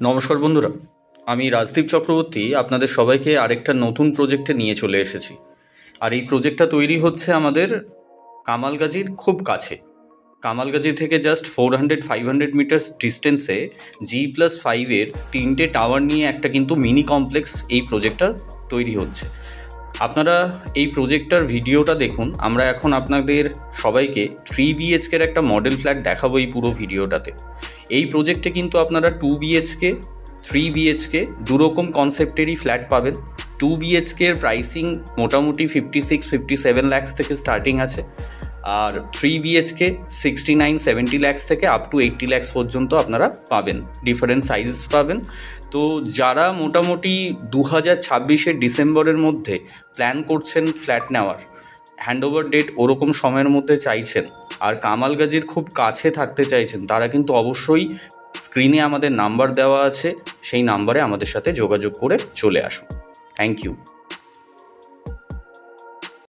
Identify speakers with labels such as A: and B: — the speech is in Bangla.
A: নমস্কার বন্ধুরা, আমি রাজদীপ চক্রবর্তী আপনাদের সবাইকে আরেকটা নতুন প্রজেক্টে নিয়ে চলে এসেছি। আর এই প্রজেক্টটা তৈরি হচ্ছে আমাদের কামালগাজির খুব কাছে। কামালগাজি থেকে জাস্ট 400-500 মিটার্স ডিস্টেন্সে G+5-এর 3টে টাওয়ার নিয়ে একটা কিন্তু মিনি কমপ্লেক্স এই প্রজেক্টটা তৈরি হচ্ছে। আপনারা এই প্রজেক্টটার ভিডিওটা দেখুন। আমরা এখন আপনাদের সবাইকে 3 BHK একটা মডেল ফ্ল্যাট দেখাবো এই পুরো ভিডিওটাতে। এই প্রজেক্টে কিন্তু আপনারা 2 BHK 3 BHK দুরকম কনসেপ্টেরই ফ্ল্যাট পাবেন। 2 BHK এর প্রাইসিং মোটামুটি 56-57 লাখস থেকে স্টার্টিং আছে, আর 3 BHK 69-70 লাখস থেকে আপ টু 80 লাখস পর্যন্ত আপনারা পাবেন, ডিফারেন্ট সাইজেস পাবেন। তো যারা মোটামুটি 2026-এর ডিসেম্বরের মধ্যে প্ল্যান করছেন ফ্ল্যাট নেওয়ার, হ্যান্ডওভার ডেট ওরকম সময়ের মধ্যে চাইছেন, আর কামালগাজির খুব কাছে থাকতে চাইছেন, তারা কিন্তু অবশ্যই স্ক্রিনে আমাদের নাম্বার দেওয়া আছে, সেই নাম্বারে আমাদের সাথে যোগাযোগ করে চলে আসুন। Thank you.